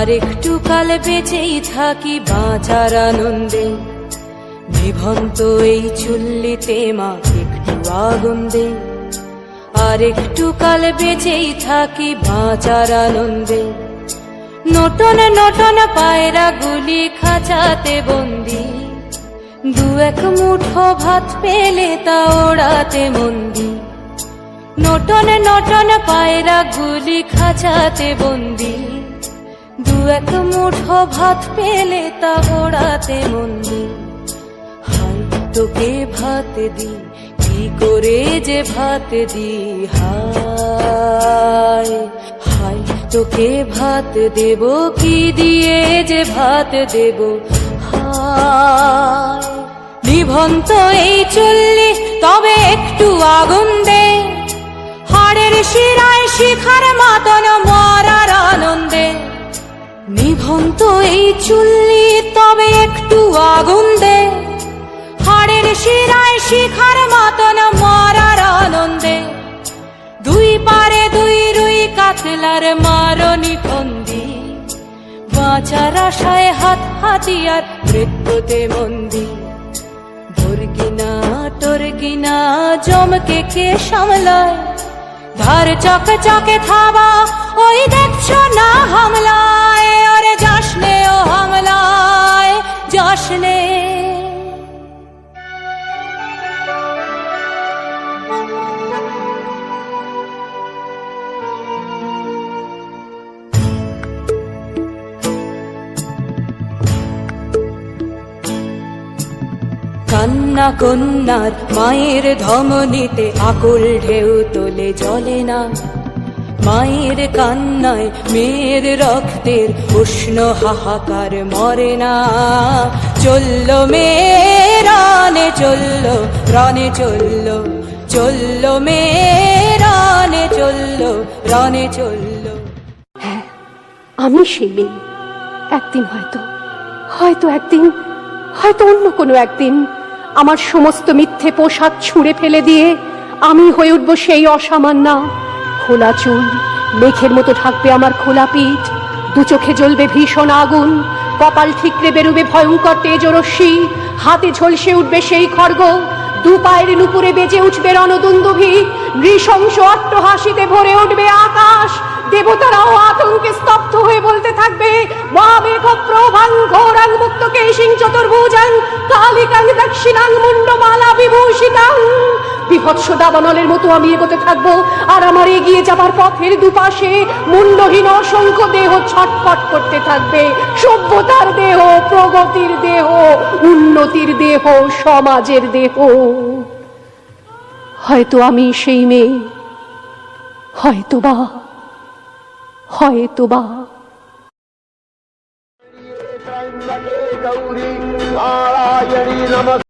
আর একটু কাল বেঁচেই থাকি বাঁচার আনন্দে, নিভন্ত এই চুল্লিতে মা একটু আগুন দে। আর একটু কাল বেঁচেই থাকি বাঁচার আনন্দে, নটন নটন পায়রা গুলি খাঁচাতে বন্দি, দু এক মুঠো ভাত পেলে তা ওড়াতে মন্দি। নটন নটন পায়রা গুলি খাঁচাতে বন্দি, দু এক মুঠো ভাত পেলে তা ওড়াতে মন্দি। হাই তোকে ভাত দি, কি করে যে ভাত দি, হায় হায় তোকে ভাত দেব, কি দিয়ে যে ভাত দেব, হায়। নিভন্ত এই চুল্লি তবে একটু আগুন দে, হাড়ের শিরায় শিখার মাতন মরার আনন্দে। নিভন্ত এই চুল্লি তবে একটু আগুন দে, হাড়ের শিরায় শিখার মাতন মরার আনন্দে। দুই পারে দুই রুই কাতলার মারনি ফন্দি, বাঁচার আশায় হাত হাতিয়ার মৃত্যুতে মন্দি। তোর কিনা তোর কিনা জমকে কে সামলায়, ধার চকে চকে থাবা ওই দেখছো না হামলায়। আরে যাসনে ও হামলায় যাসনে। কান্না কন্যার মায়ের ধমনীতে আকুল ঢেউ তোলে জলে না, মায়ের কান্নায় মেয়ের রক্তের উষ্ণ হাহাকার মরে না। চললো মেয়ে রানে চললো, রানে চললো, চললো মেয়ে রানে চললো, রানে চললো। হ্যাঁ, আমি সেই মেয়ে। একদিন হয়তো হয়তো একদিন হয়তো অন্য কোনো একদিন আমার সমস্ত মিথ্যে পোশাক ছুঁড়ে ফেলে দিয়ে আমি হয়ে উঠব সেই অসামান্যা। খোলা চুল মেঘের মতো ঢাকবে আমার খোলা পিঠ, দু চোখে জ্বলবে ভীষণ আগুন, কপাল ঠিকরে বেরোবে ভয়ঙ্কর তেজরশ্মি, হাতে ঝলসে উঠবে সেই খড়গ, দু পায়ের নুপুরে বেজে উঠবে রণদুন্দুভি, নৃশংস অট্টহাসিতে ভরে উঠবে আকাশ। দেবতারাও আতঙ্কে স্তব্ধ হয়ে বলতে থাকবে, মহামেঘ প্রভাং ঘোরাং মুক্তকেশিং চতুর্ভুজাং কালিকাং দক্ষিণাং মুন্ডমালা বিভূষিতাং। বিভৎস দাবানলের মতো আমি এগোতে থাকবো, আর আমার এগিয়ে যাবার পথের দুপাশে মুন্ডহীন অসংখ্য দেহ ছটফট করতে থাকবে। সভ্যতার দেহ, প্রগতির দেহ, উন্নতির দেহ, সমাজের দেহ। হয়তো আমি সেই মেয়ে, হয়তোবা হয়তোবা। গৌরী নারায়ণী নমঃ।